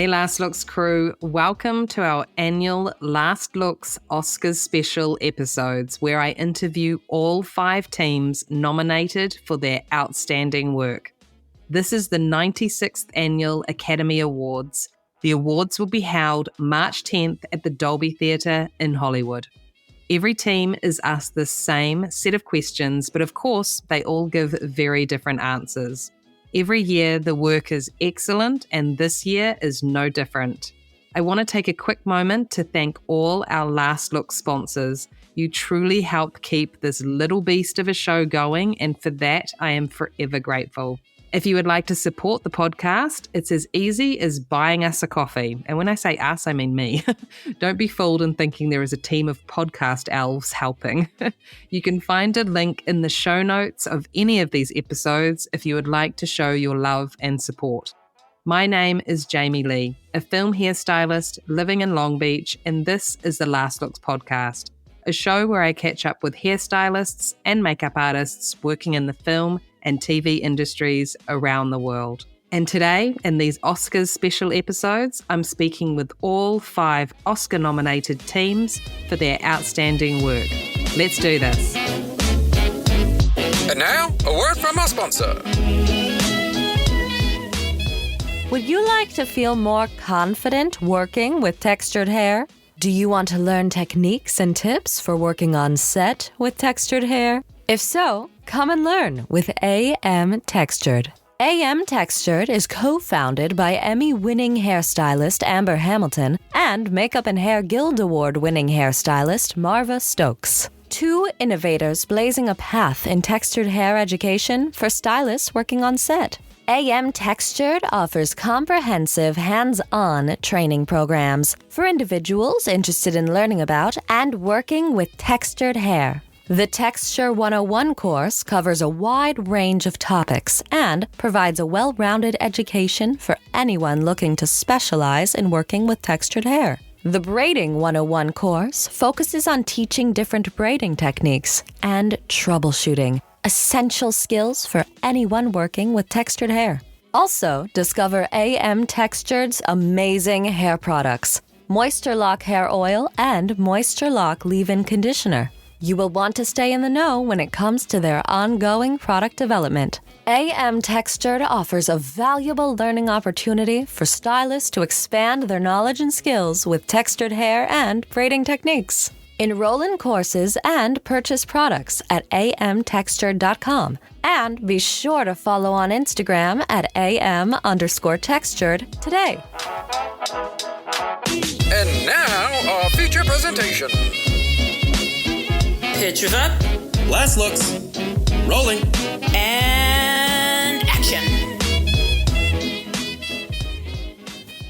Hey Last Looks crew, welcome to our annual Last Looks Oscars special episodes where I interview all 5 teams nominated for their outstanding work. This is the 96th Annual Academy Awards. The awards will be held March 10th at the Dolby Theatre in Hollywood. Every team is asked the same set of questions, but of course, they all give very different answers. Every year, the work is excellent, and this year is no different. I want to take a quick moment to thank all our Last Look sponsors. You truly help keep this little beast of a show going, and for that, I am forever grateful. If you would like to support the podcast, it's as easy as buying us a coffee. And when I say us, I mean me. Don't be fooled in thinking there is a team of podcast elves helping. You can find a link in the show notes of any of these episodes if you would like to show your love and support. My name is Jamie Lee, a film hairstylist living in Long Beach, and this is the Last Looks podcast, a show where I catch up with hairstylists and makeup artists working in the film and TV industries around the world. And today, in these Oscars special episodes, I'm speaking with all 5 Oscar-nominated teams for their outstanding work. Let's do this. And now, a word from our sponsor. Would you like to feel more confident working with textured hair? Do you want to learn techniques and tips for working on set with textured hair? If so, come and learn with AM Textured. AM Textured is co-founded by Emmy-winning hairstylist Amber Hamilton and Makeup and Hair Guild Award-winning hairstylist Marva Stokes. 2 innovators blazing a path in textured hair education for stylists working on set. AM Textured offers comprehensive hands-on training programs for individuals interested in learning about and working with textured hair. The Texture 101 course covers a wide range of topics and provides a well-rounded education for anyone looking to specialize in working with textured hair. The Braiding 101 course focuses on teaching different braiding techniques and troubleshooting, essential skills for anyone working with textured hair. Also, discover AM Textured's amazing hair products, Moisture Lock Hair Oil and Moisture Lock Leave-In Conditioner. You will want to stay in the know when it comes to their ongoing product development. AM Textured offers a valuable learning opportunity for stylists to expand their knowledge and skills with textured hair and braiding techniques. Enroll in courses and purchase products at amtextured.com. And be sure to follow on Instagram at am_textured today. And now, our feature presentation. Pictures up. Last looks. Rolling. And action.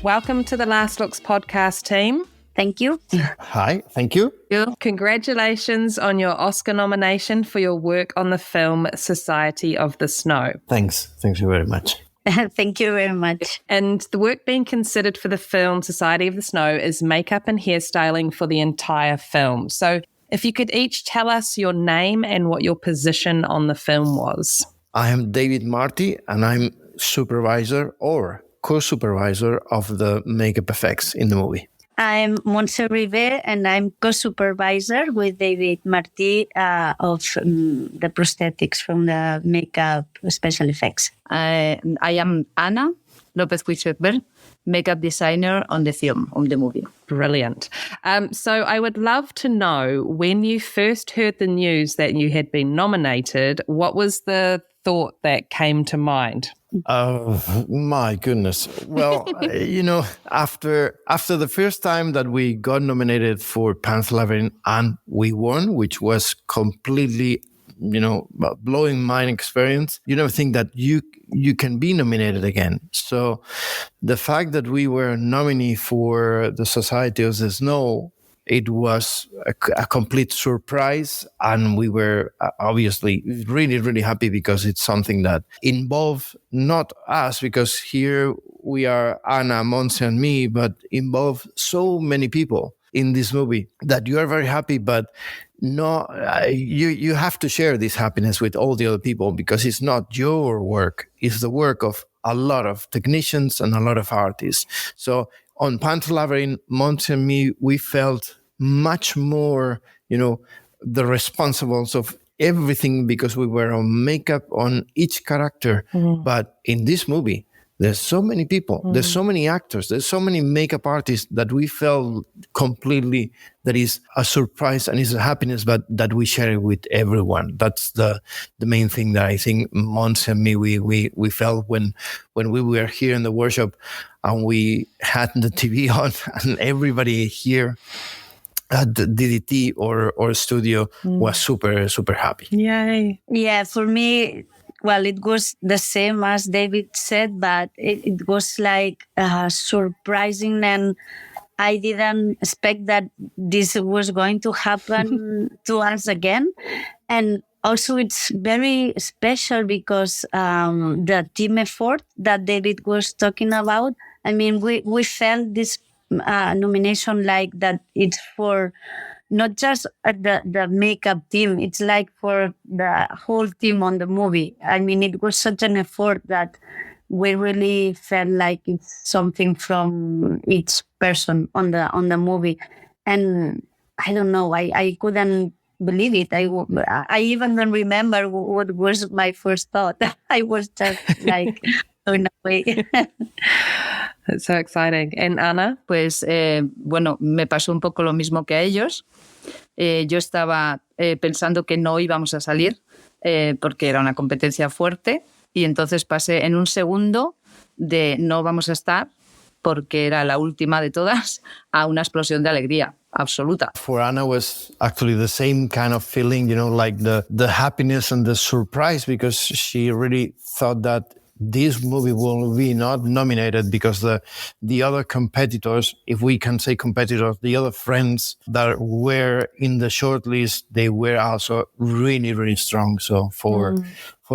Welcome to the Last Looks podcast team. Thank you. Hi, thank you. Congratulations on your Oscar nomination for your work on the film Society of the Snow. Thanks you very much. Thank you very much. And the work being considered for the film Society of the Snow is makeup and hairstyling for the entire film. So if you could each tell us your name and what your position on the film was. I am David Marty, and I'm supervisor or co-supervisor of the makeup effects in the movie. I'm Montse River, and I'm co-supervisor with David Martí of the prosthetics from the makeup special effects. I am Ana Lopez Huichekber, makeup designer on the film, on the movie. Brilliant. So I would love to know, when you first heard the news that you had been nominated, what was the thought that came to mind? Oh, my goodness. Well, after the first time that we got nominated for Pan's Labyrinth and we won, which was completely, blowing mind experience, you never think that you can be nominated again. So the fact that we were a nominee for the Society of the Snow, it was a complete surprise, and we were obviously really, really happy because it's something that involved not us, because here we are Anna, Montse, and me, but involved so many people in this movie that you are very happy, but no, you have to share this happiness with all the other people, because it's not your work, it's the work of a lot of technicians and a lot of artists. So on Pan's Labyrinth, Monty and me, we felt much more, the responsibles of everything because we were on makeup on each character. But in this movie, there's so many people, there's so many actors, there's so many makeup artists that we felt completely that is a surprise and is a happiness, but that we share it with everyone. That's the main thing that I think Mons and me, we felt when we were here in the workshop and we had the TV on and everybody here at the DDT or studio was super, super happy. Yay. Yeah, for me, well, it was the same as David said, but it was like surprising, and I didn't expect that this was going to happen to us again. And also it's very special because the team effort that David was talking about, I mean, we felt this nomination like that it's for not just the makeup team, it's like for the whole team on the movie. I mean, it was such an effort that we really felt like it's something from each person on the movie. And I don't know, I couldn't believe it. I even don't remember what was my first thought. I was just like blown away. That's so exciting. And Ana? Pues bueno, me pasó un poco lo mismo que a ellos. Yo estaba pensando que no íbamos a salir porque era una competencia fuerte, y entonces pasé en un segundo de no vamos a estar porque era la última de todas a una explosión de alegría absoluta. For Anna was actually the same kind of feeling, like the happiness and the surprise, because she really thought that this movie will be not nominated because the other competitors, if we can say competitors, the other friends that were in the shortlist, they were also really, really strong. So for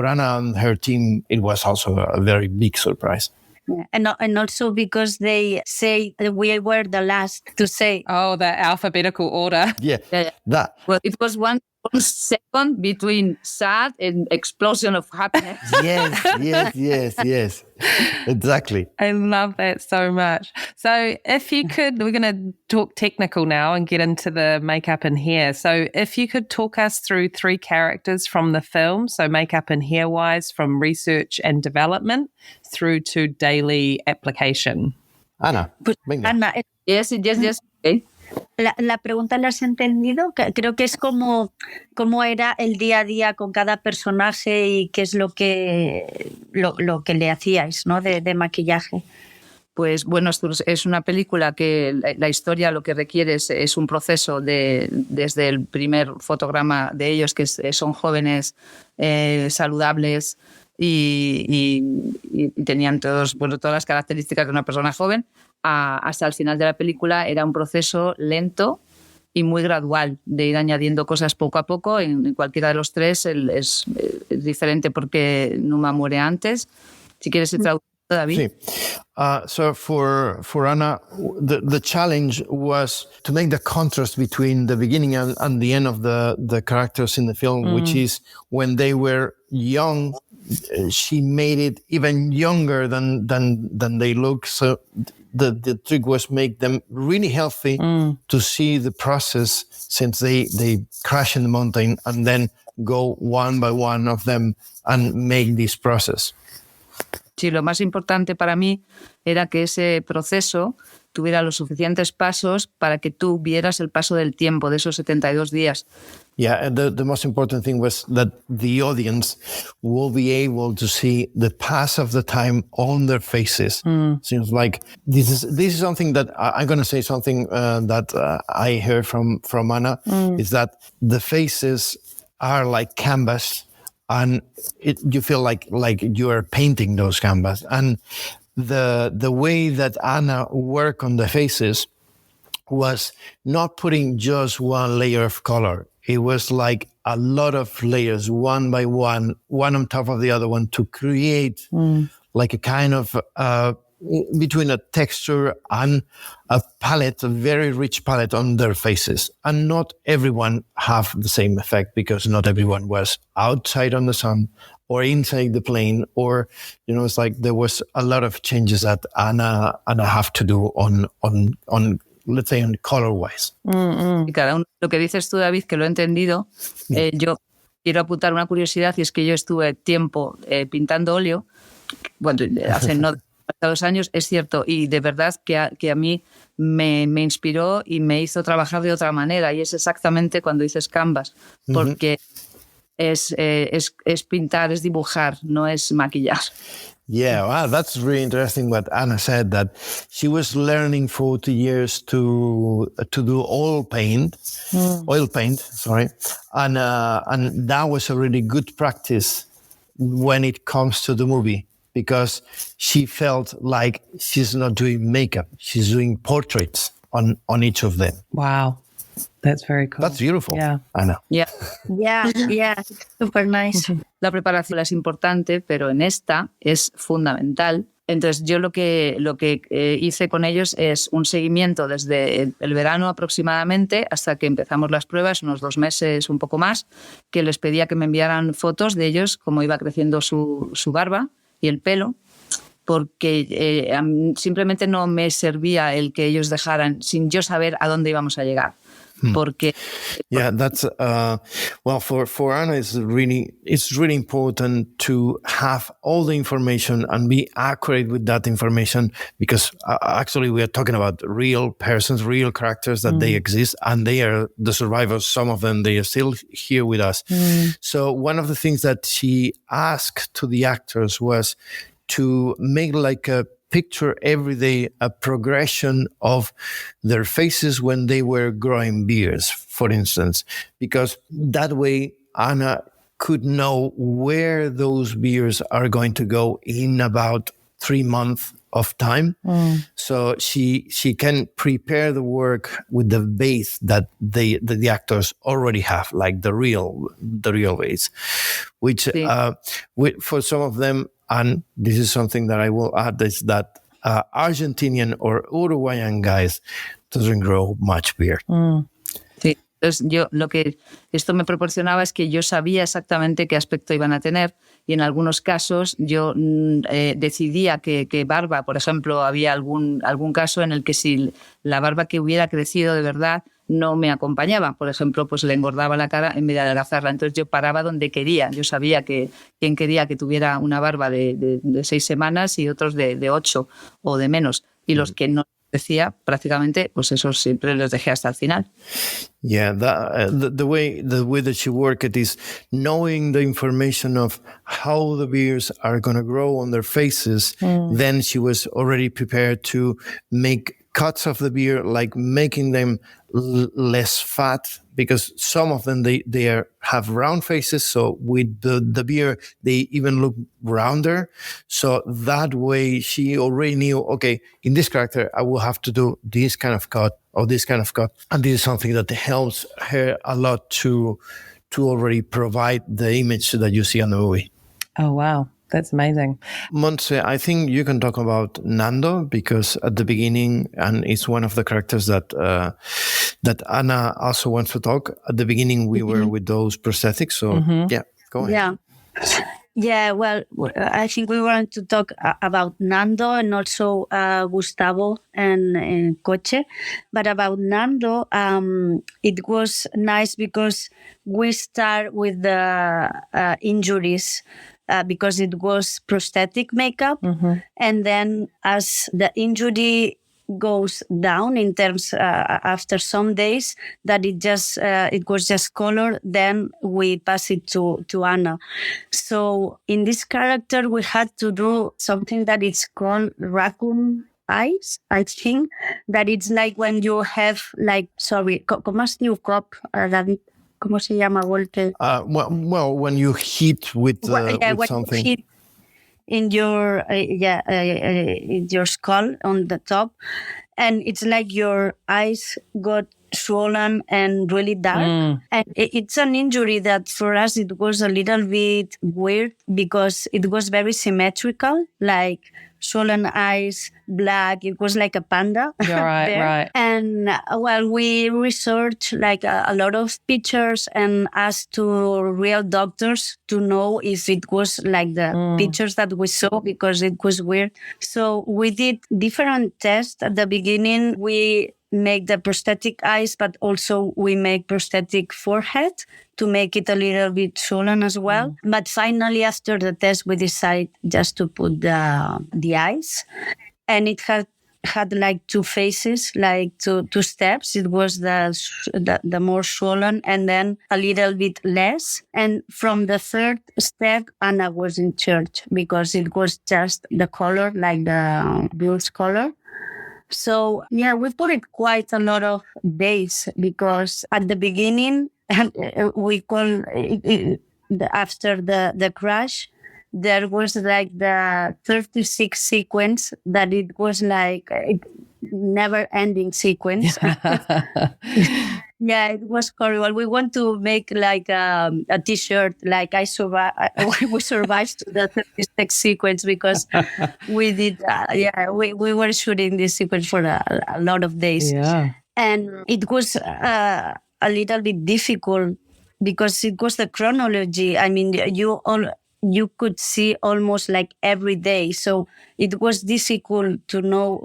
Anna and her team, it was also a very big surprise. Yeah. And also because they say that we were the last to say. Oh, the alphabetical order. Yeah. That. Well, it was one second between sad and explosion of happiness. Yes. Exactly. I love that so much. So if you could, we're going to talk technical now and get into the makeup and hair. So if you could talk us through 3 characters from the film, so makeup and hair wise, from research and development through to daily application. Ana, venga. Ana, Yes. Okay. La pregunta la has entendido. Creo que es cómo era el día a día con cada personaje y qué es lo que le hacíais, ¿no? De maquillaje. Pues bueno, es una película que la historia lo que requiere es un proceso desde el primer fotograma de ellos, que son jóvenes, saludables y tenían todas las características de una persona joven, hasta el final de la película. Era un proceso lento y muy gradual de ir añadiendo cosas poco a poco. En cualquiera de los 3 es diferente porque Numa muere antes. Si quieres traducir, David. Sí. So for Anna, the challenge was to make the contrast between the beginning and the end of the characters in the film, which is when they were young. She made it even younger than they look. So the trick was make them really healthy to see the process since they crash in the mountain and then go one by one of them and make this process. Sí, lo más importante para mí era que ese proceso tuviera los suficientes pasos para que tú vieras el paso del tiempo de esos 72 días. Yeah, the most important thing was that the audience will be able to see the pass of the time on their faces. Seems like this is something that I'm going to say something that I heard from Anna, is that the faces are like canvas, and you feel like you are painting those canvas. And the way that Anna worked on the faces was not putting just one layer of color. It was like a lot of layers, one by one on top of the other one, to create like a kind of between a texture and a palette, a very rich palette on their faces. And not everyone have the same effect because not everyone was outside on the sun or inside the plane, or, it's like there was a lot of changes that Anna have to do on let's say, on color-wise. Y cada uno, lo que dices tú, David, que lo he entendido, yo quiero apuntar una curiosidad, y es que yo estuve tiempo pintando óleo, bueno, hace no hasta 2 años, es cierto, y de verdad que a mí me inspiró y me hizo trabajar de otra manera, y es exactamente cuando dices canvas, porque es pintar, es dibujar, no es maquillar. Yeah, wow, that's really interesting what Anna said, that she was learning for 2 years to do oil paint, and that was a really good practice when it comes to the movie, because she felt like she's not doing makeup, she's doing portraits on each of them. Wow. That's very cool. That's beautiful. Yeah. Anna. Yeah, super nice. La preparación es importante, pero en esta es fundamental. Entonces yo lo que hice con ellos es un seguimiento desde el verano aproximadamente hasta que empezamos las pruebas, unos 2 meses, un poco más, que les pedía que me enviaran fotos de ellos, cómo iba creciendo su barba y el pelo, porque simplemente no me servía el que ellos dejaran sin yo saber a dónde íbamos a llegar. Porque that's well, for Anna, it's really important to have all the information and be accurate with that information, because actually we are talking about real persons, real characters that they exist, and they are the survivors. Some of them, they are still here with us. So one of the things that she asked to the actors was to make like a picture every day, a progression of their faces when they were growing beards, for instance, because that way Anna could know where those beards are going to go in about 3 months of time. So she can prepare the work with the base that the actors already have, like the real base, which for some of them, and this is something that I will add, is that Argentinian or Uruguayan guys doesn't grow much beard. Sí. Entonces esto me proporcionaba es que yo sabía exactamente qué aspecto iban a tener, y en algunos casos yo decidía que barba, por ejemplo, había algún caso en el que si la barba que hubiera crecido de verdad no me acompañaba, por ejemplo, pues le engordaba la cara en vez de adelgazarla, entonces yo paraba donde quería, yo sabía que quien quería que tuviera una barba de 6 semanas y otros de 8 o de menos, y los que no decía prácticamente, pues esos siempre los dejé hasta el final. Yeah, the way that she worked it is knowing the information of how the beards are going to grow on their faces. Then she was already prepared to make cuts of the beard, like making them less fat, because some of them they have round faces, so with the beard they even look rounder. So that way she already knew, okay, in this character I will have to do this kind of cut or this kind of cut, and this is something that helps her a lot to already provide the image that you see on the movie. Oh wow, that's amazing. Montse, I think you can talk about Nando, because at the beginning, and it's one of the characters that Anna also wants to talk. At the beginning, we were with those prosthetics, so yeah, go ahead. Yeah, well, I think we want to talk about Nando and also Gustavo and Coche. But about Nando, it was nice because we start with the injuries, because it was prosthetic makeup. And then as the injury goes down in terms after some days that it was just color, then we pass it to Anna. So in this character we had to do something that is called raccoon eyes, I think, that it's like when you have like, sorry, ¿cómo es new cop, David? ¿Cómo se llama golpe? Well, when you hit with something. You hit in your in your skull on the top, and it's like your eyes got swollen and really dark. And it's an injury that for us it was a little bit weird because it was very symmetrical, like swollen eyes, black. It was like a panda. Yeah, right, there. right. And we researched like a lot of pictures and asked to real doctors to know if it was like the pictures that we saw, because it was weird. So we did different tests at the beginning. We make the prosthetic eyes, but also we make prosthetic forehead to make it a little bit swollen as well. But finally, after the test, we decided just to put the eyes. And it had like two phases, like two steps. It was the more swollen and then a little bit less. And from the third step, Anna was in church because it was just the color, like the blues color. So, yeah, we put it quite a lot of days because at the beginning, we call it, after the crash, there was like the 36 sequence that it was like a never-ending sequence. Yeah, it was horrible. We want to make like a T-shirt, like we survived to the 36 sequence because we did, we were shooting this sequence for a lot of days. Yeah. And it was a little bit difficult because it was the chronology. I mean, you could see almost like every day. So it was difficult to know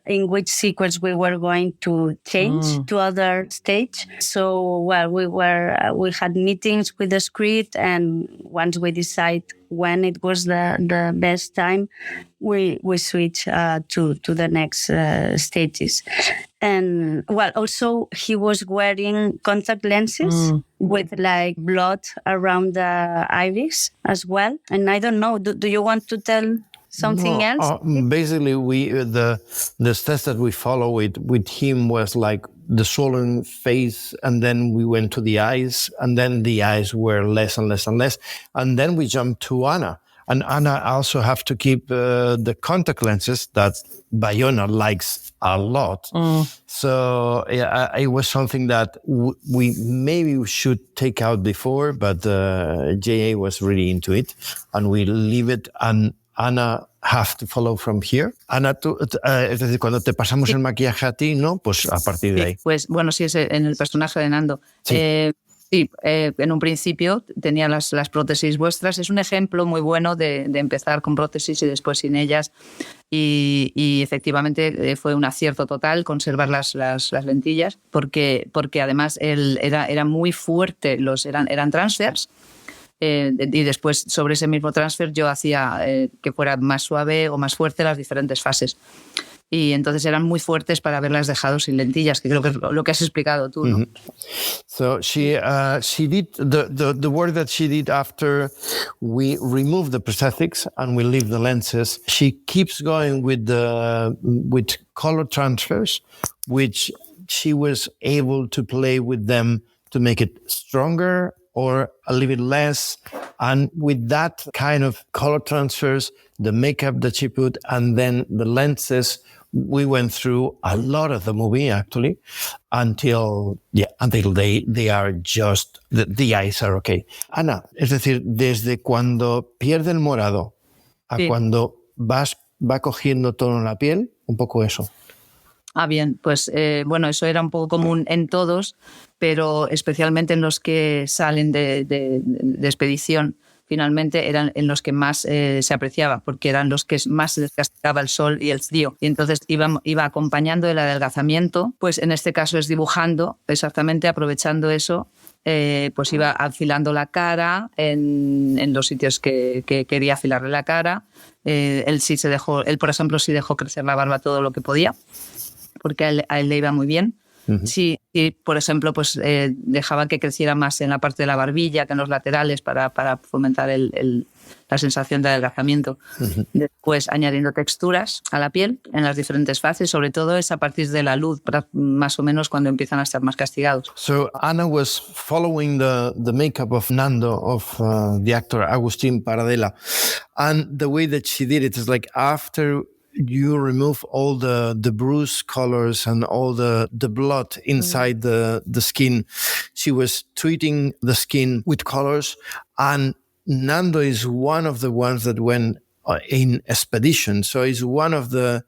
in which sequence we were going to change to other stage. So, we had meetings with the script, and once we decide when it was the best time, we switch to the next stages. And also he was wearing contact lenses with like blood around the iris as well. And I don't know, do you want to tell something else? Basically, the test that we follow with him was like the swollen face, and then we went to the eyes, and then the eyes were less and less and less, and then we jumped to Anna. And Anna also have to keep the contact lenses that Bayona likes a lot. So it was something that we maybe should take out before, but JA was really into it, and we leave it, and Anna have to follow from here. Ana, tú, es decir, cuando te pasamos el maquillaje a ti, ¿no? Pues a partir de ahí. Pues bueno, sí, es en el personaje de Nando. Sí. En un principio tenía las prótesis vuestras. Es un ejemplo muy bueno de empezar con prótesis y después sin ellas. Y efectivamente fue un acierto total conservar las lentillas, porque además era muy fuerte, eran transfers. Y después sobre ese mismo transfer yo hacía que fuera más suave o más fuerte las diferentes fases. Y entonces eran muy fuertes para haberlas dejado sin lentillas, que creo que es lo que has explicado tú, ¿no? So she did the work that she did after we remove the prosthetics and we leave the lenses. She keeps going with color transfers, which she was able to play with them to make it stronger or a little bit less. And with that kind of color transfers, the makeup that she put, and then the lenses, we went through a lot of the movie actually until they are just, the eyes are okay. Ana, es decir, desde cuando pierde el morado a cuando va cogiendo tono en la piel, un poco eso. Bien, pues bueno, eso era un poco común en todos, pero especialmente en los que salen de expedición, finalmente eran en los que más se apreciaba, porque eran los que más se les castigaba el sol y el frío. Y entonces iba acompañando el adelgazamiento, pues en este caso es dibujando, exactamente aprovechando eso, pues iba afilando la cara en los sitios que quería afilarle la cara. Él, por ejemplo, sí dejó crecer la barba todo lo que podía, porque a él le iba muy bien. Uh-huh. Sí, y por ejemplo, pues dejaba que creciera más en la parte de la barbilla que en los laterales para fomentar la sensación de adelgazamiento. Uh-huh. Después añadiendo texturas a la piel en las diferentes fases, sobre todo es a partir de la luz, más o menos cuando empiezan a estar más castigados. So Ana was following the makeup of Nando, of the actor Agustín Paradela, and the way that she did it is like after you remove all the bruise colors and all the blood inside the skin. She was treating the skin with colors, and Nando is one of the ones that went in expedition. So he's one of the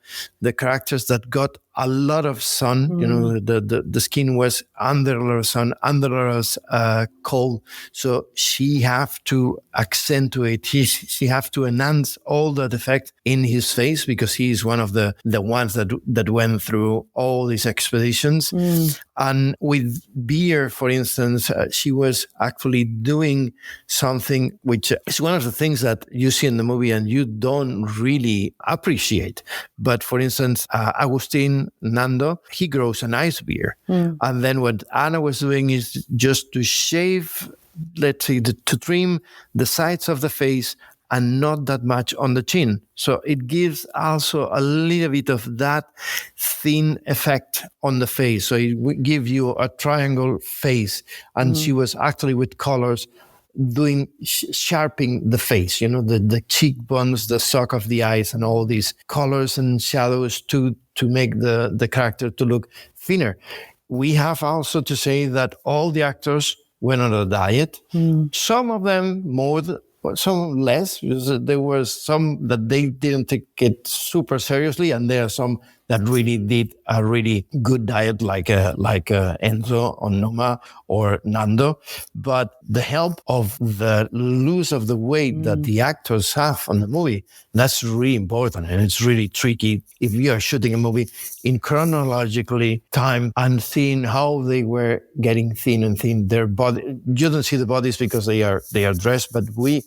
characters that got a lot of sun. You know, the skin was under a lot of sun, under a lot of cold. So she have to accentuate, she have to enhance all that effect in his face, because he is one of the ones that went through all these expeditions. And with Beer, for instance, she was actually doing something which is one of the things that you see in the movie and you don't really appreciate. But for instance, Agustin Nando, he grows an ice beard. And then what Anna was doing is just to shave, let's say, to trim the sides of the face and not that much on the chin. So it gives also a little bit of that thin effect on the face. So it would give you a triangle face. And she was actually with colors doing sharpening the face, you know, the cheekbones, the sock of the eyes, and all these colors and shadows to make the character to look thinner. We have also to say that all the actors went on a diet. Some of them more, some less. There were some that they didn't take it super seriously, and there are some that really did a really good diet, like Enzo or Noma or Nando. But the help of the lose of the weight that the actors have on the movie, that's really important, and it's really tricky if you are shooting a movie in chronologically time and seeing how they were getting thin and thin. Their body, you don't see the bodies because they are dressed, but we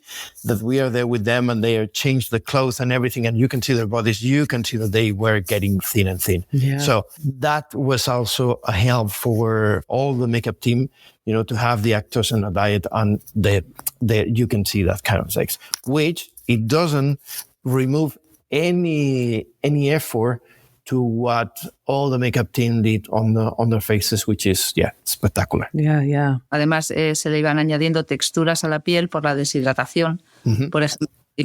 are there with them and they are changed the clothes and everything, and you can see their bodies. You can see that they were getting thin and thin. Yeah. So that was also a help for all the makeup team, you know, to have the actors on a diet, and you can see that kind of sex, which it doesn't remove any effort to what all the makeup team did on their faces, which is, spectacular. Yeah. Además, se le iban añadiendo texturas a la piel por la deshidratación. Por ejemplo, y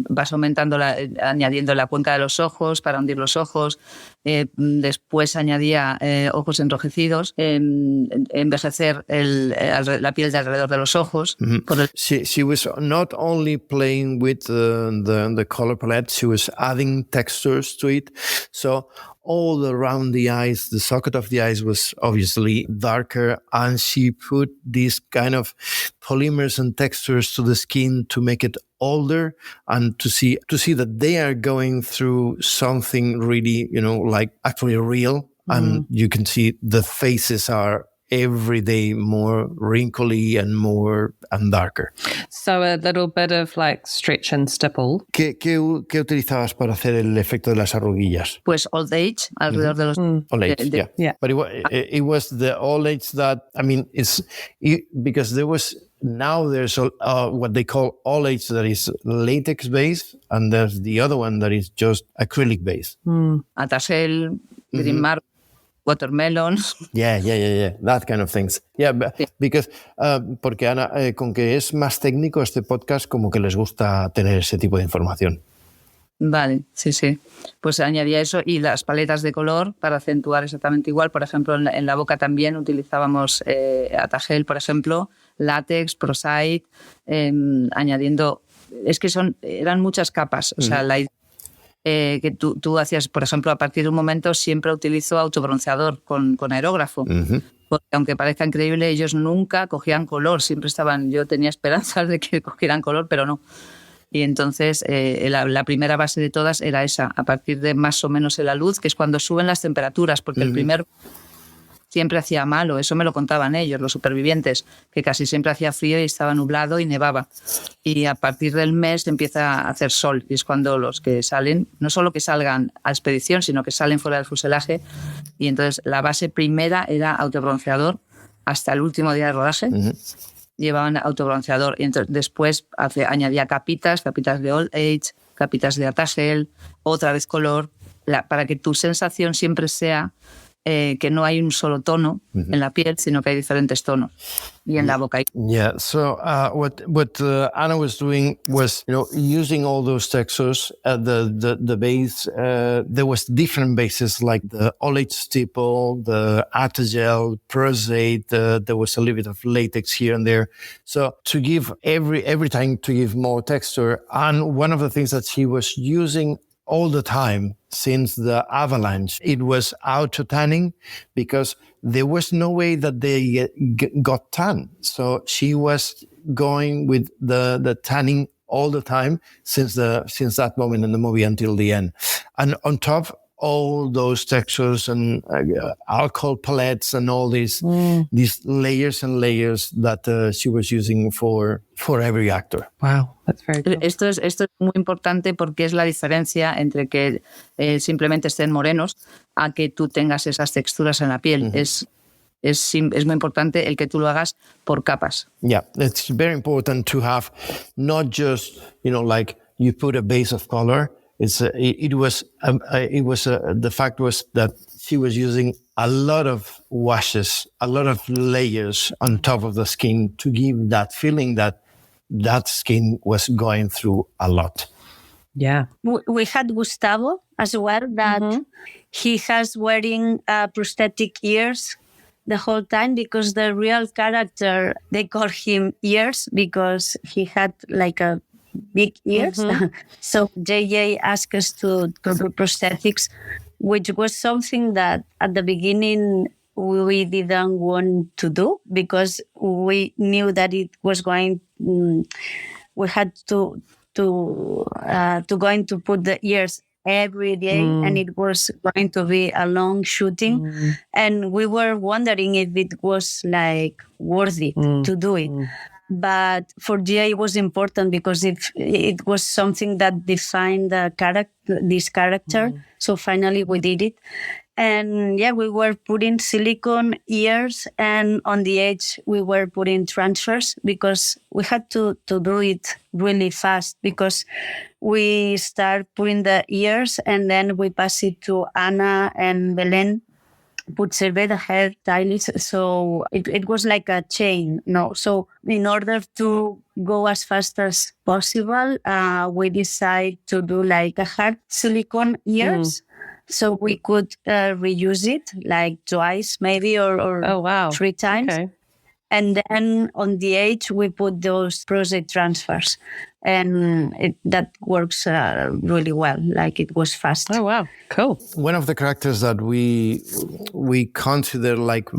vas aumentando, añadiendo la cuenca de los ojos para hundir los ojos. Después añadía ojos enrojecidos, envejecer la piel de alrededor de los ojos. She was not only playing with the color palette, she was adding textures to it. So all around the eyes, the socket of the eyes was obviously darker, and she put these kind of polymers and textures to the skin to make it older, and to see that they are going through something really, you know, like actually real. And you can see the faces are every day more wrinkly and darker. So a little bit of like stretch and stipple. ¿Qué utilizabas para hacer el efecto de las arruguillas? Pues old age, alrededor de los... Old age, yeah. But it was the old age that, I mean, because there's what they call old age that is latex based, and there's the other one that is just acrylic based. Atagel, green marble, watermelon. Yeah, that kind of things. Yeah, because, porque Ana, con que es más técnico este podcast, como que les gusta tener ese tipo de información. Vale, sí. Pues añadía eso y las paletas de color para acentuar exactamente igual. Por ejemplo, en la boca también utilizábamos Atagel, por ejemplo, látex, Prosite, añadiendo... Es que eran muchas capas. O sea, la idea que tú hacías, por ejemplo, a partir de un momento siempre utilizo autobronceador con aerógrafo. Porque aunque parezca increíble, ellos nunca cogían color. Siempre yo tenía esperanzas de que cogieran color, pero no. Y entonces la primera base de todas era esa, a partir de más o menos la luz, que es cuando suben las temperaturas, porque el primer siempre hacía malo, eso me lo contaban ellos, los supervivientes, que casi siempre hacía frío y estaba nublado y nevaba. Y a partir del mes empieza a hacer sol, y es cuando los que salen, no solo que salgan a expedición, sino que salen fuera del fuselaje. Y entonces la base primera era autobronceador hasta el último día de rodaje. Llevaban autobronceador, y entonces después añadía capitas de old age, capitas de Atagel, otra vez color, para que tu sensación siempre sea que no hay un solo tono en la piel, sino que hay diferentes tonos y en la boca. Yeah. So what Anna was doing was, using all those textures, the base. There was different bases like the OLED stipple, the Atagel, Prosate. There was a little bit of latex here and there. So to give every time to give more texture. And one of the things that she was using all the time since the avalanche, it was auto tanning, because there was no way that they got tan. So she was going with the tanning all the time since that moment in the movie until the end. And on top, all those textures and alcohol palettes and all these layers and layers that she was using for every actor. Wow, that's very cool. Esto es muy importante porque es la diferencia entre que simplemente estén morenos a que tú tengas esas texturas en la piel. Es muy importante el que tú lo hagas por capas. Yeah, it's very important to have not just, like you put a base of color. The fact was that she was using a lot of washes, a lot of layers on top of the skin to give that feeling that skin was going through a lot. Yeah. We had Gustavo as well, that he has wearing prosthetic ears the whole time, because the real character, they call him Ears because he had like a big ears. So JJ asked us to do prosthetics, which was something that at the beginning we didn't want to do, because we knew that it was going, we had to going to put the ears every day, and it was going to be a long shooting, and we were wondering if it was like worthy to do it. But for Gia, it was important because it was something that defined this character. So finally we did it. And yeah, we were putting silicone ears, and on the edge we were putting transfers, because we had to do it really fast, because we start putting the ears and then we pass it to Ana and Belen, put Cerveda hair stylists. So it was like a chain. No, so in order to go as fast as possible, we decided to do like a hard silicone ears. So we could reuse it like twice maybe or 3 times. Okay. And then on the edge, we put those Prosate transfers. And that works really well. Like, it was fast. Oh, wow. Cool. One of the characters that we consider like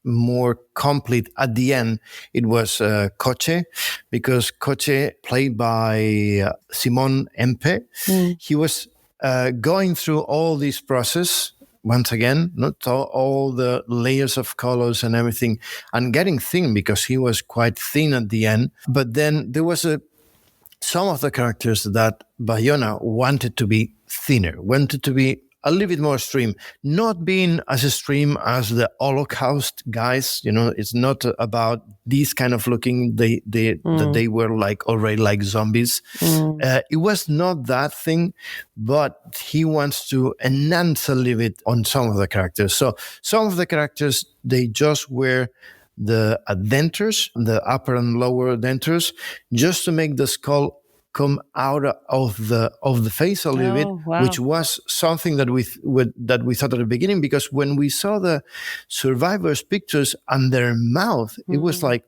more complete at the end, it was Coche, because Coche, played by Simon Empe, he was going through all this process once again, not all the layers of colors and everything, and getting thin, because he was quite thin at the end. But then there was some of the characters that Bayona wanted to be thinner, wanted to be a little bit more extreme, not being as extreme as the Holocaust guys. You know, it's not about these kind of looking. That they were like already like zombies. It was not that thing, but he wants to enhance a little bit on some of the characters. So some of the characters, they just wear the dentures, the upper and lower dentures, just to make the skull come out of the face a little bit, wow. which was something that we thought at the beginning, because when we saw the survivors' pictures and their mouth, it was like,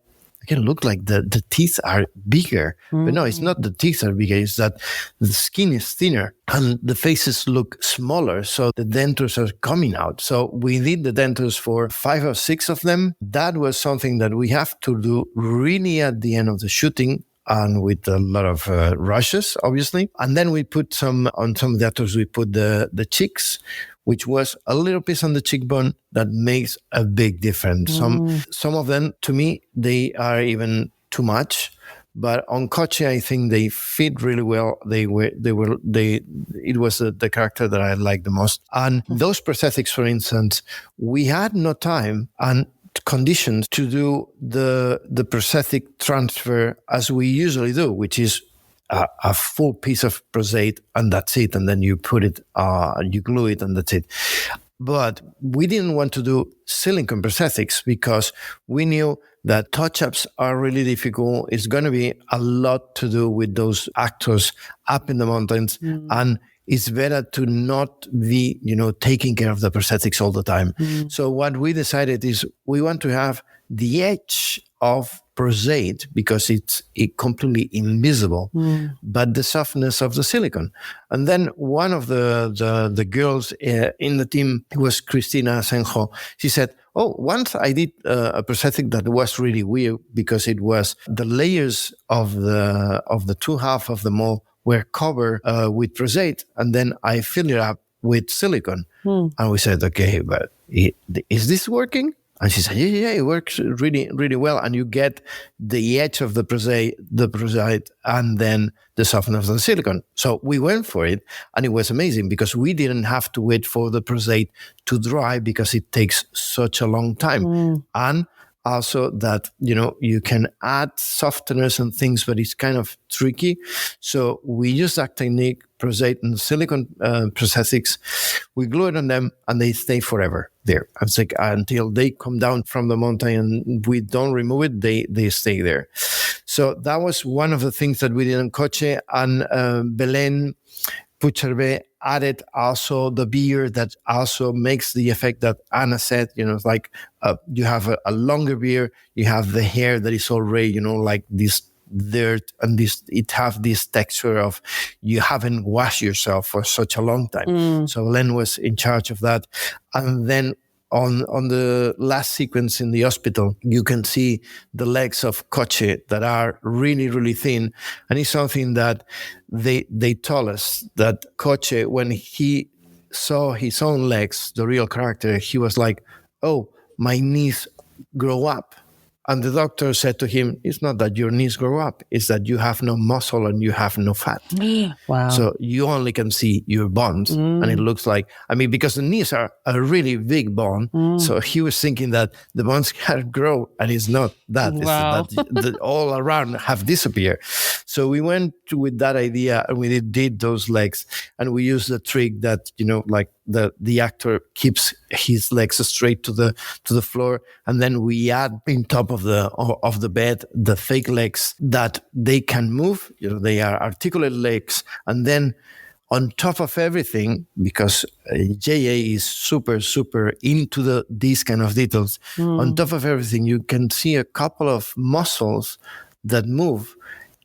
it looked like the teeth are bigger. But no, it's not the teeth are bigger, it's that the skin is thinner and the faces look smaller, so the dentures are coming out. So we did the dentures for 5 or 6 of them. That was something that we have to do really at the end of the shooting, and with a lot of rushes, obviously. And then we put on some of the actors, we put the cheeks, which was a little piece on the cheekbone that makes a big difference. Some of them, to me, they are even too much. But on Coche, I think they fit really well. It was the character that I liked the most. And those prosthetics, for instance, we had no time and conditions to do the prosthetic transfer as we usually do, which is a full piece of prostate and that's it, and then you put it, you glue it, and that's it. But we didn't want to do silicone prosthetics because we knew that touch-ups are really difficult. It's going to be a lot to do with those actors up in the mountains. And it's better to not be, taking care of the prosthetics all the time. So what we decided is we want to have the edge of prostate because it's completely invisible, but the softness of the silicone. And then one of the girls in the team, who was Cristina Senjo, she said, once I did a prosthetic that was really weird because it was the layers of the two half of the mold were covered with prostate, and then I filled it up with silicone. And we said, okay, but is this working? And she said, yeah, it works really, really well. And you get the edge of the prostate, and then the softness of the silicone. So we went for it, and it was amazing because we didn't have to wait for the prostate to dry because it takes such a long time. And also that, you can add softeners and things, but it's kind of tricky. So we use that technique, prostate and silicone prosthetics. We glue it on them and they stay forever there. It's like until they come down from the mountain and we don't remove it, they stay there. So that was one of the things that we did in Coche. And Belén Puigcerver added also the beard that also makes the effect that Anna said, it's like you have a longer beard, you have the hair that is already, like this dirt, and it have this texture of you haven't washed yourself for such a long time. So Len was in charge of that. And then on the last sequence in the hospital, you can see the legs of Coche that are really, really thin. And it's something that they told us that Coche, when he saw his own legs, the real character, he was like, my knees grow up. And the doctor said to him, it's not that your knees grow up, it's that you have no muscle and you have no fat. Wow. So you only can see your bones. And it looks like, because the knees are a really big bone. So he was thinking that the bones can grow, and it's not that. Wow. It's that all around have disappeared. So we went with that idea, and we did those legs, and we used the trick that, like the actor keeps his legs straight to the floor, and then we add in top of the bed the fake legs that they can move. They are articulate legs, and then on top of everything, because J.A. is super, super into these kind of details, on top of everything, you can see a couple of muscles that move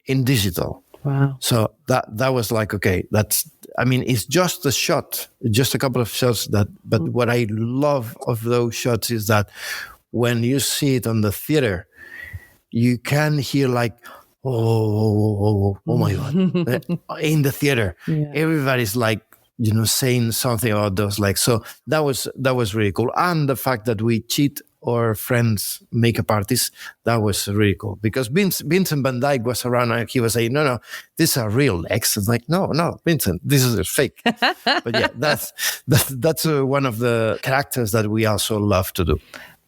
in digital. Wow. So that was like, okay, it's just a shot, just a couple of shots but what I love of those shots is that when you see it on the theater, you can hear like, oh my God. In the theater, everybody's like, saying something about those legs. So that was really cool. And the fact that we cheat our friends, makeup artists, that was really cool. Because Vincent van Dijk was around and he was saying, no, these are real legs. It's like, no, Vincent, this is fake. But yeah, that's one of the characters that we also love to do.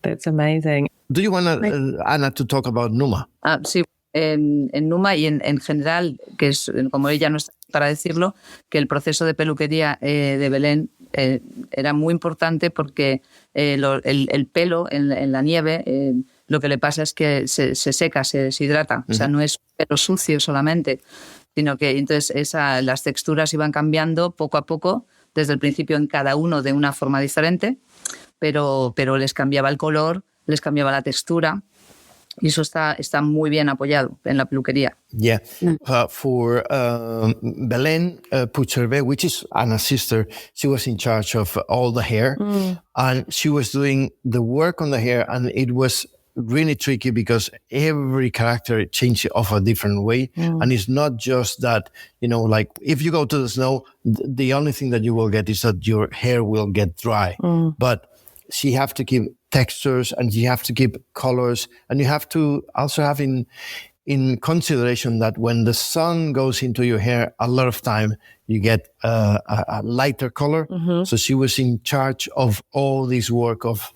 That's amazing. Do you want Anna to talk about Numa? Sí. En Numa y en general, que es como ella no está para decirlo, que el proceso de peluquería de Belén era muy importante porque el pelo en la nieve lo que le pasa es que se seca, se deshidrata. O sea, no es pelo sucio solamente, sino que entonces las texturas iban cambiando poco a poco, desde el principio en cada uno de una forma diferente, pero les cambiaba el color, les cambiaba la textura. Y eso está muy bien apoyado en la peluquería. Yeah. For Belén Puigcerver, which is Anna's sister, she was in charge of all the hair. And she was doing the work on the hair. And it was really tricky because every character changed of a different way. And it's not just that, like if you go to the snow, the only thing that you will get is that your hair will get dry. But she have to keep textures and you have to keep colors, and you have to also have in consideration that when the sun goes into your hair, a lot of time you get a lighter color. So she was in charge of all this work of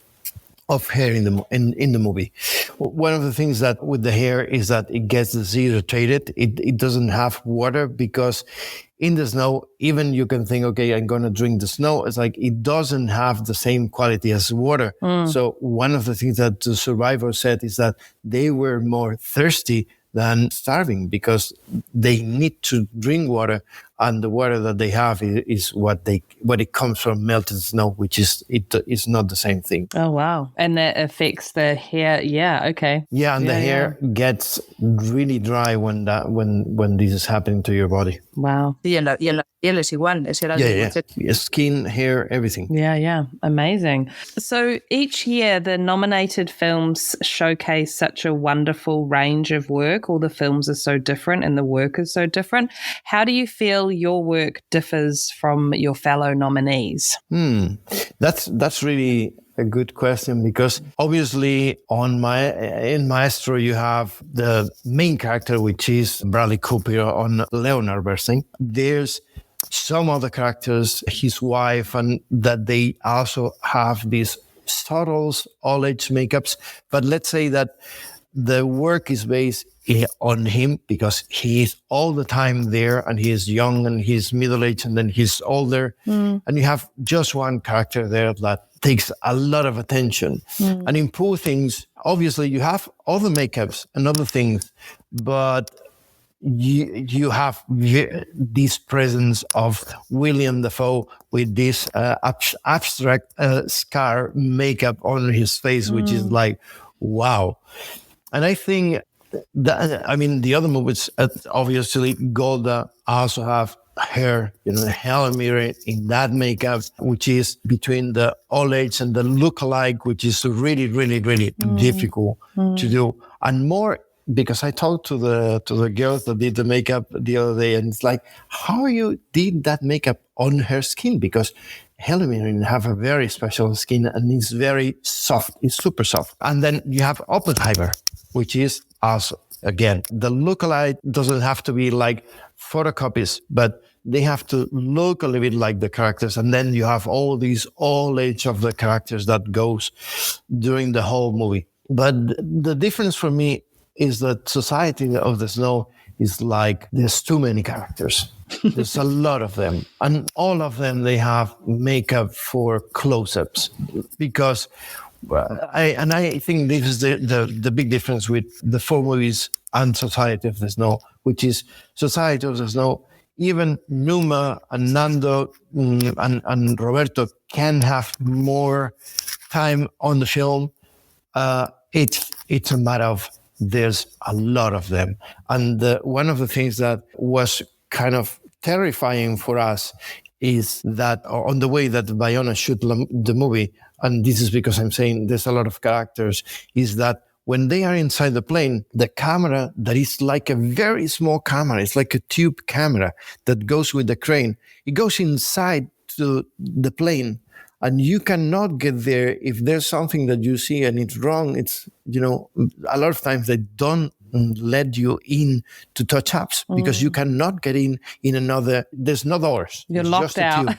of hair in the movie. One of the things that with the hair is that it gets dehydrated. It doesn't have water because in the snow, even you can think, okay, I'm going to drink the snow. It's like it doesn't have the same quality as water. So one of the things that the survivors said is that they were more thirsty than starving because they need to drink water, and the water that they have is what it comes from melted snow, which is not the same thing. Oh wow! And that affects the hair. Yeah. Okay. Yeah, and the hair gets really dry when this is happening to your body. Wow. Sí, en la piel es igual. Ese era Yeah. Skin, hair, everything. Yeah. Amazing. So each year, the nominated films showcase such a wonderful range of work. All the films are so different and the work is so different. How do you feel your work differs from your fellow nominees? That's really a good question, because obviously in Maestro you have the main character, which is Bradley Cooper on Leonard Bernstein. There's some other characters, his wife, and that they also have these subtle all-age makeups. But let's say that the work is based on him because he is all the time there, and he is young and he's middle-aged and then he's older. And you have just one character there that takes a lot of attention. And in Poor Things, obviously you have other makeups and other things, but you have this presence of William Dafoe with this abstract scar makeup on his face, which is like, wow. And I think that, the other movies, obviously Golda also have her, Helen Mirren in that makeup, which is between the old age and the look-alike, which is really, really, really difficult to do. And more, because I talked to the girls that did the makeup the other day, and it's like, how you did that makeup on her skin? Because Helen Mirren have a very special skin, and it's very soft. It's super soft. And then you have Oppenheimer, which is also, again, the look-alike doesn't have to be like photocopies, but they have to look a little bit like the characters. And then you have all these old age of the characters that goes during the whole movie. But the difference for me is that Society of the Snow is like, there's too many characters. There's a lot of them. And all of them, they have makeup for close-ups. Because I think this is the big difference with the four movies and Society of the Snow, which is Society of the Snow. Even Numa and Nando and Roberto can have more time on the film. It's a matter of there's a lot of them. And one of the things that was kind of terrifying for us is that on the way that Bayona shoot the movie, and this is because I'm saying there's a lot of characters, is that when they are inside the plane, the camera that is like a very small camera, it's like a tube camera that goes with the crane. It goes inside to the plane, and you cannot get there if there's something that you see and it's wrong. It's, a lot of times they don't let you in to touch ups because you cannot get in another, there's no doors. You're it's locked out.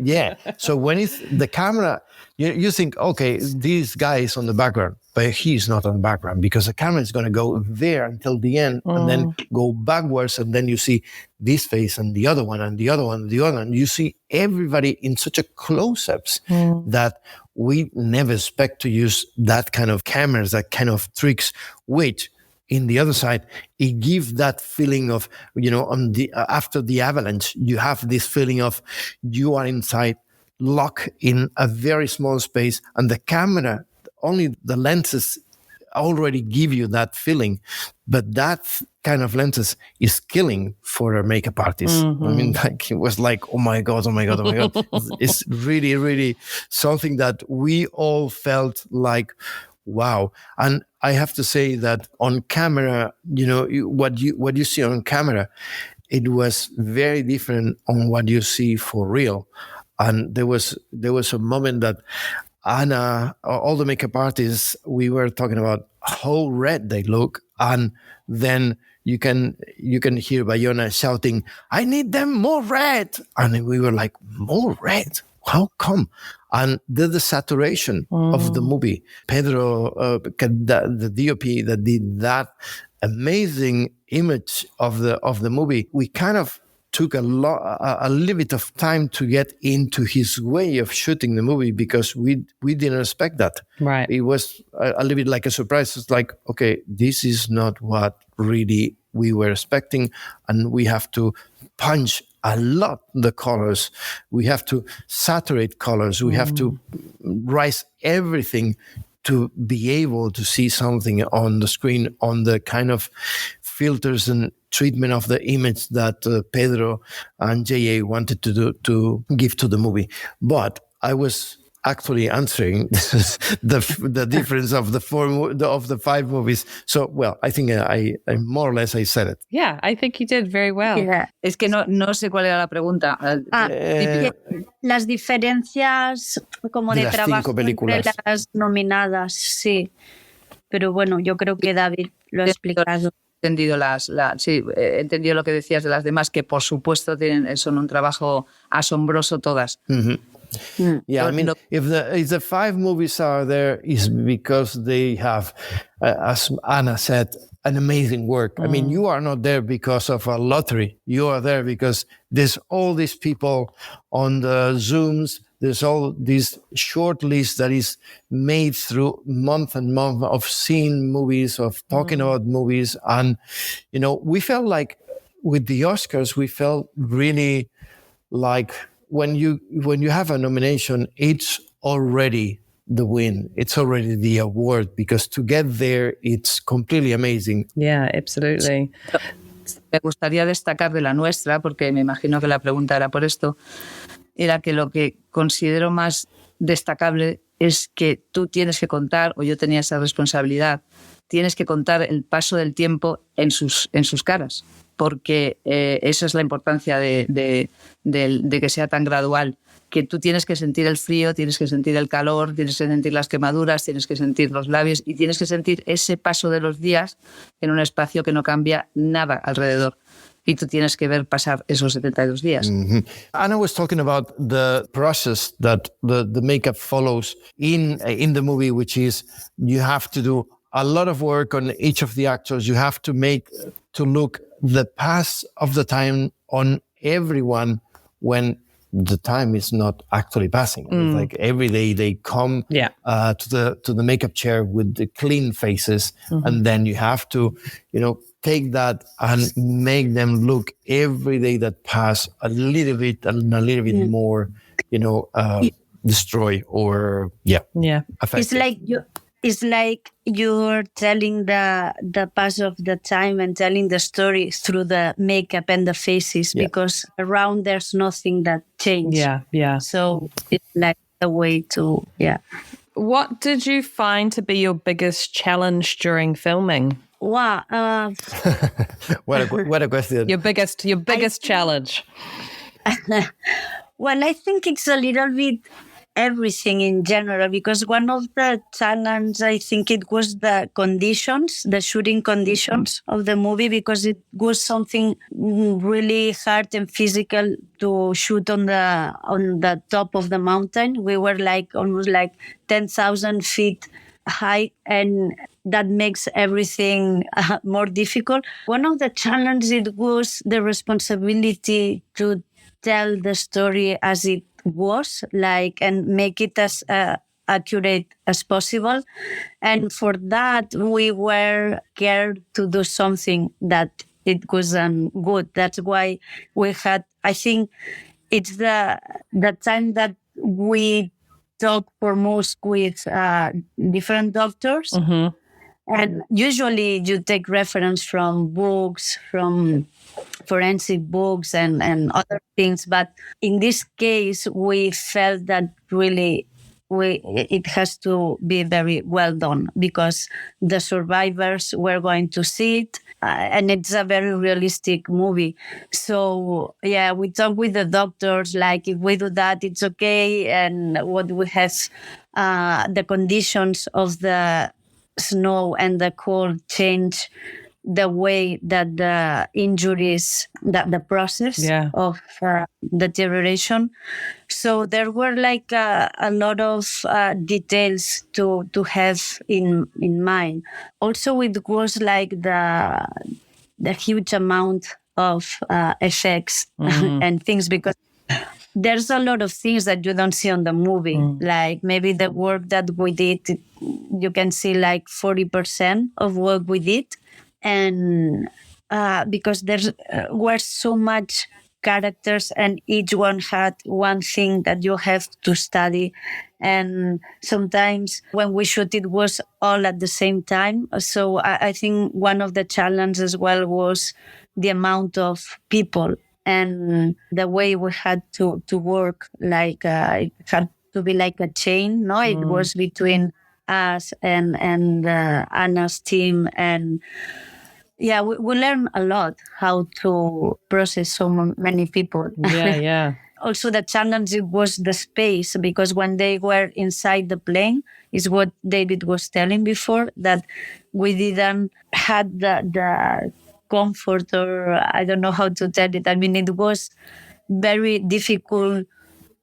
Yeah. So when it's the camera, you think, okay, this guy is on the background, but he's not on the background because the camera is going to go there until the end and then go backwards. And then you see this face and the other one and the other one and the other one. You see everybody in such a close-ups that we never expect to use that kind of cameras, that kind of tricks, which in the other side, it gives that feeling of, on the after the avalanche, you have this feeling of you are inside, locked in a very small space, and the camera, only the lenses already give you that feeling. But that kind of lenses is killing for a makeup artist. It was like, oh my God. It's really, really something that we all felt like, wow. And I have to say that on camera, what you see on camera, it was very different on what you see for real. And there was a moment that Anna, all the makeup artists, we were talking about how red they look, and then you can hear Bayona shouting, "I need them more red," and we were like, "More red? how come? And the saturation of the movie. Pedro, the DOP that did that amazing image of the movie, we kind of took a little bit of time to get into his way of shooting the movie because we didn't expect that. Right. It was a little bit like a surprise. It's like, okay, this is not what really we were expecting, and we have to punch a lot the colors. We have to saturate colors. We have to rise everything to be able to see something on the screen, on the kind of filters and treatment of the image that Pedro and J.A. wanted to give to the movie. But I was actually answering the difference of the 5 movies. So, well, I think I more or less I said it. Yeah, I think you did very well. Yeah. Es que no sé cuál era la pregunta. Las diferencias como de de las trabajo 5 entre películas. las nominadas, sí. Pero bueno, yo creo que David lo ha explicado. He entendido lo que decías de las demás, que por supuesto son un trabajo asombroso todas. Yeah, I mean, if the 5 movies are there, is because they have, as Anna said, an amazing work. I mean, you are not there because of a lottery. You are there because there's all these people on the Zooms. There's all this short list that is made through month and month of seeing movies, of talking about movies. And, you know, we felt like with the Oscars, we felt really like when you have a nomination, it's already the win. It's already the award, because to get there, it's completely amazing. Yeah, absolutely. Me gustaría destacar de la nuestra, porque me imagino que la pregunta era por esto, era que lo que considero más destacable es que tú tienes que contar, o yo tenía esa responsabilidad, tienes que contar el paso del tiempo en sus caras, porque esa es la importancia de que sea tan gradual, que tú tienes que sentir el frío, tienes que sentir el calor, tienes que sentir las quemaduras, tienes que sentir los labios y tienes que sentir ese paso de los días en un espacio que no cambia nada alrededor. Y tú tienes que ver pasar esos 72 días. Mm-hmm. Anna was talking about the process that the makeup follows in the movie, which is you have to do a lot of work on each of the actors. You have to make to look the pass of the time on everyone when the time is not actually passing. It's like every day they come to the makeup chair with the clean faces, and then you have to, take that and make them look every day that pass a little bit and a little bit more, destroy or affected. It's like you're telling the pass of the time and telling the story through the makeup and the faces, because around there's nothing that changed. Yeah. So it's like a way to, What did you find to be your biggest challenge during filming? Wow. What a question. Your biggest challenge. Well, I think it's a little bit everything in general, because one of the challenges, I think it was the shooting conditions of the movie, because it was something really hard and physical to shoot on the top of the mountain. We were almost 10,000 feet high, and that makes everything more difficult. One of the challenges, it was the responsibility to tell the story as it was, and make it as accurate as possible. And for that, we were scared to do something that it wasn't good. That's why we had, I think it's the time that we talk for most with different doctors. Mm-hmm. And usually you take reference from books, from forensic books and other things. But in this case, we felt that really it has to be very well done, because the survivors were going to see it. And it's a very realistic movie. So, we talk with the doctors, if we do that, it's okay. And what we have, the conditions of the snow and the cold change the way that the injuries, that the process of deterioration. So there were like a lot of details to have in mind. Also, it was like the huge amount of effects and things, because there's a lot of things that you don't see on the movie. Like maybe the work that we did, you can see like 40% of work we did. And because there were so much characters and each one had one thing that you have to study. And sometimes when we shoot, it was all at the same time. So I think one of the challenges as well was the amount of people and the way we had to work. Like it had to be like a chain. No, it was between us and Anna's team. And yeah, we learned a lot how to process so many people. Yeah. Also, the challenge was the space, because when they were inside the plane, is what David was telling before, that we didn't had the comfort, or I don't know how to tell it. I mean, it was very difficult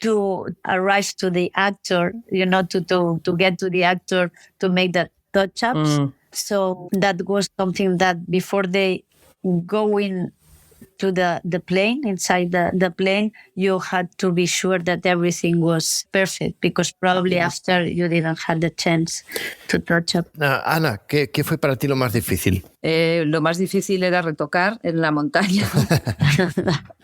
to arrive to the actor, to get to the actor to make the touch-ups. So that was something that before they go in to the plane, inside the plane, you had to be sure that everything was perfect, because probably after you didn't have the chance to touch up. Ana, ¿qué fue para ti lo más difícil? Lo más difícil era retocar en la montaña,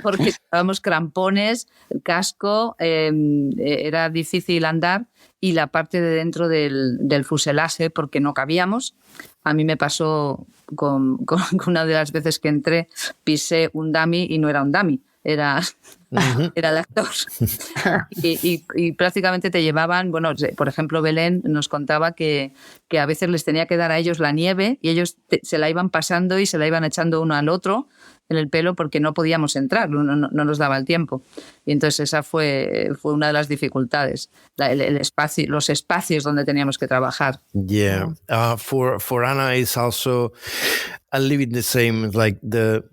porque llevábamos crampones, el casco, era difícil andar, y la parte de dentro del fuselaje, porque no cabíamos. A mí me pasó con una de las veces que entré, pisé un dummy y no era un dummy, era el actor. y prácticamente te llevaban, bueno, por ejemplo, Belén nos contaba que a veces les tenía que dar a ellos la nieve y ellos se la iban pasando y se la iban echando uno al otro en el pelo porque no podíamos entrar, no nos daba el tiempo. Y entonces esa fue una de las dificultades, el espacio, los espacios donde teníamos que trabajar. Yeah, for Anna it's also a little bit the same, like the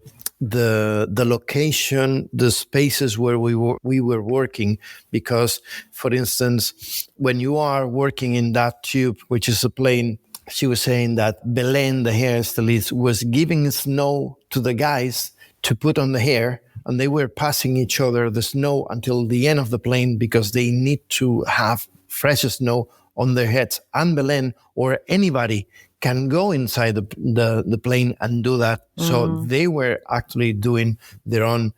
location, the spaces where we were working, because, for instance, when you are working in that tube, which is a plane, she was saying that Belén, the hairstylist, was giving snow to the guys to put on the hair, and they were passing each other the snow until the end of the plane because they need to have fresh snow on their heads. And Belén or anybody can go inside the plane and do that. So they were actually doing their own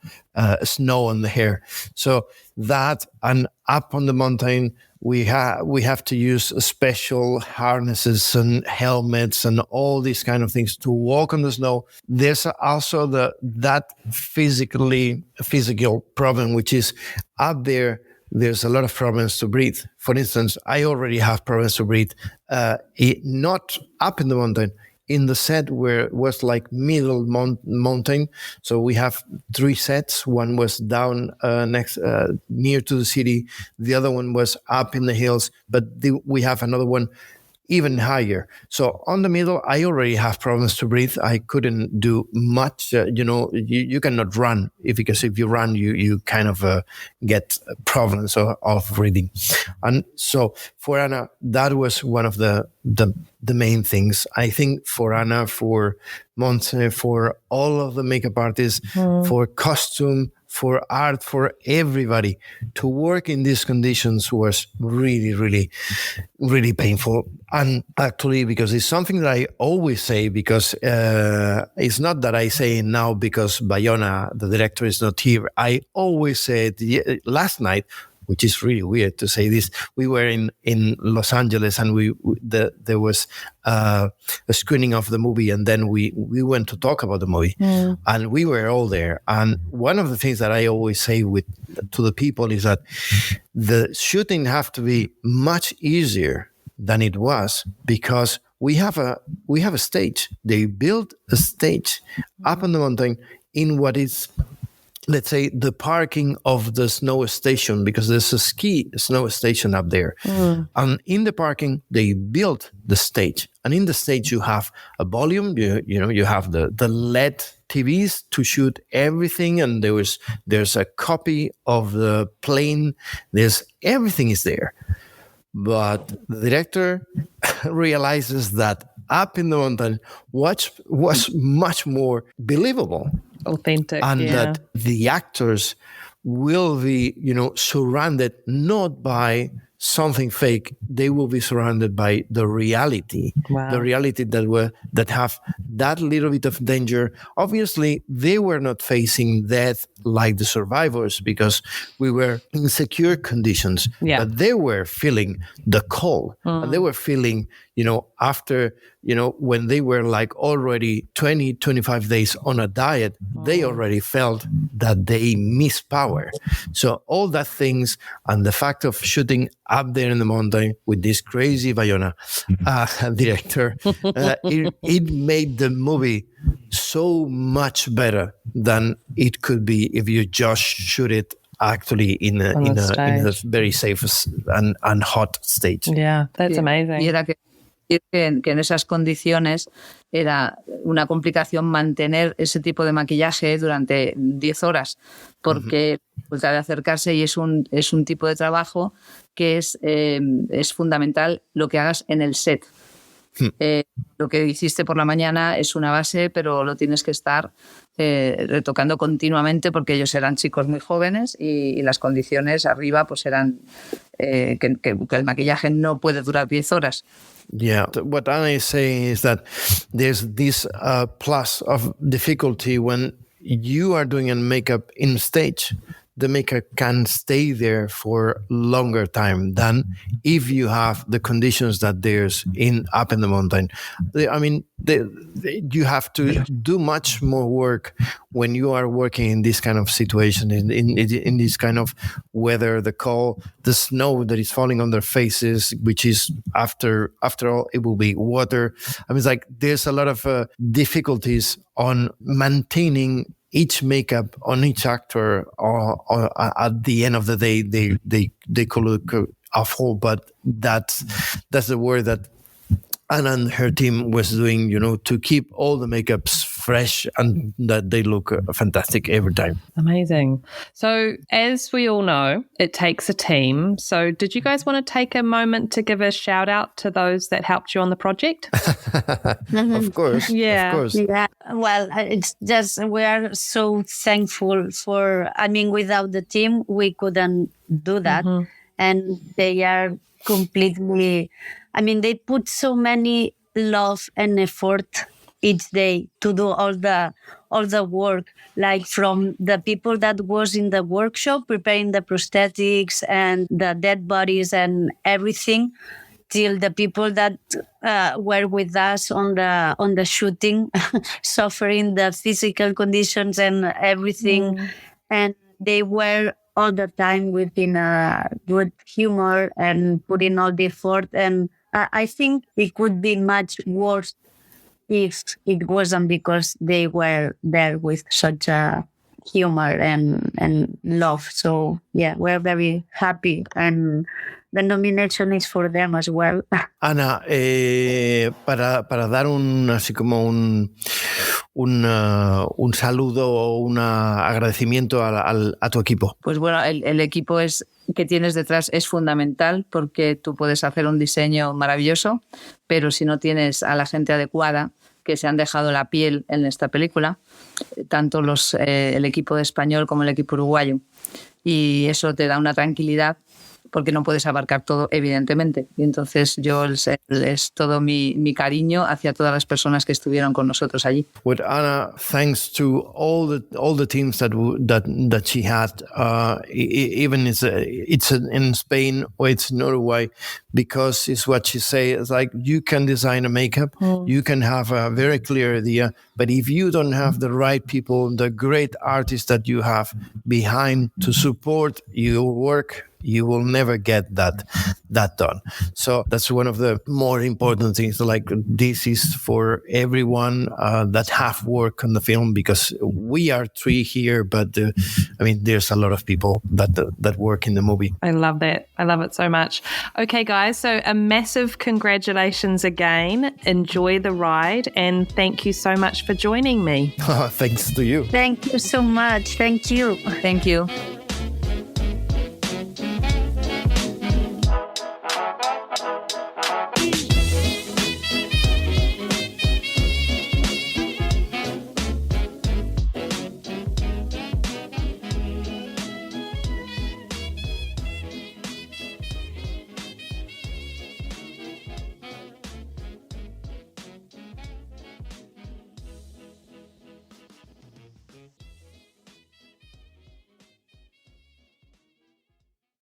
snow on the hair. So that, and up on the mountain, we have to use special harnesses and helmets and all these kind of things to walk on the snow. There's also that physical problem, which is up there. There's a lot of problems to breathe. For instance, I already have problems to breathe, not up in the mountain, in the set where it was like middle mountain. So we have 3 sets. One was down next near to the city. The other one was up in the hills, but we have another one even higher. So on the middle, I already have problems to breathe. I couldn't do much. You cannot run, because if you run, you kind of get problems of breathing. And so for Anna, that was one of the main things. I think for Anna, for Montse, for all of the makeup artists, for costume, for art, for everybody, to work in these conditions was really, really, really painful. And actually, because it's something that I always say, because it's not that I say it now because Bayona, the director, is not here. I always said last night, which is really weird to say this. We were in Los Angeles, and there was a screening of the movie, and then we went to talk about the movie, and we were all there. And one of the things that I always say to the people is that the shooting have to be much easier than it was, because we have a stage. They built a stage up on the mountain in what is let's say, the parking of the snow station, because there's a ski snow station up there. And in the parking, they built the stage. And in the stage, you have a volume, you have the LED TVs to shoot everything. And there's a copy of the plane. Everything is there. But the director realizes that up in the mountain was much more believable, Authentic, and that the actors will be, surrounded not by something fake. They will be surrounded by the reality, the reality that have that little bit of danger. Obviously, they were not facing death like the survivors because we were in secure conditions, but they were feeling the cold, and they were feeling, after, when they were like already 20, 25 days on a diet, they already felt that they miss power. So all that things, and the fact of shooting up there in the mountain with this crazy Bayona director, it made the movie so much better than it could be if you just shoot it actually in a very safe and hot stage. Yeah, that's amazing. Y era que en esas condiciones era una complicación mantener ese tipo de maquillaje durante 10 horas, porque resulta de acercarse, y es un tipo de trabajo que es fundamental lo que hagas en el set. Lo que hiciste por la mañana es una base, pero lo tienes que estar retocando continuamente, porque ellos eran chicos muy jóvenes y las condiciones arriba pues eran que el maquillaje no puede durar 10 horas. Yeah, what Anna is saying is that there's this plus of difficulty when you are doing a makeup in stage. The makeup can stay there for longer time than if you have the conditions that there's up in the mountain. You have to do much more work when you are working in this kind of situation, in this kind of weather, the cold, the snow that is falling on their faces, which is after all, it will be water. It's like there's a lot of difficulties on maintaining each makeup on each actor, or at the end of the day, they could look awful, but that's the word that Anna and her team was doing, to keep all the makeups fresh and that they look fantastic every time. Amazing. So as we all know, it takes a team. So did you guys want to take a moment to give a shout out to those that helped you on the project? Of course. Yeah. Of course. Yeah. Well, it's just, we are so thankful without the team, we couldn't do that. And they are completely, they put so many love and effort each day to do all the work, like from the people that was in the workshop preparing the prosthetics and the dead bodies and everything, till the people that were with us on the shooting, suffering the physical conditions and everything. And they were all the time within a good humor and putting all the effort. And I think it could be much worse if it wasn't because they were there with such a humor and love. So yeah, we're very happy, and the nomination is for them as well. Ana, para dar así como un saludo o un agradecimiento a tu equipo. Pues bueno, el equipo que tienes detrás es fundamental, porque tú puedes hacer un diseño maravilloso, pero si no tienes a la gente adecuada que se han dejado la piel en esta película, tanto el equipo de español como el equipo uruguayo, y eso te da una tranquilidad, porque no puedes abarcar todo, evidentemente. Y entonces yo es todo mi cariño hacia todas las personas que estuvieron con nosotros allí. With Anna, thanks to all the teams that she had, even it's in Spain or it's in Uruguay, because it's what she say. It's like you can design a makeup, you can have a very clear idea, but if you don't have the right people, the great artists that you have behind to support your work, you will never get that done. So that's one of the more important things. Like, this is for everyone that have worked on the film, because we are three here, but there's a lot of people that work in the movie. I love that. I love it so much. Okay, guys, so a massive congratulations again. Enjoy the ride, and thank you so much for joining me. Thanks to you. Thank you so much. Thank you. Thank you.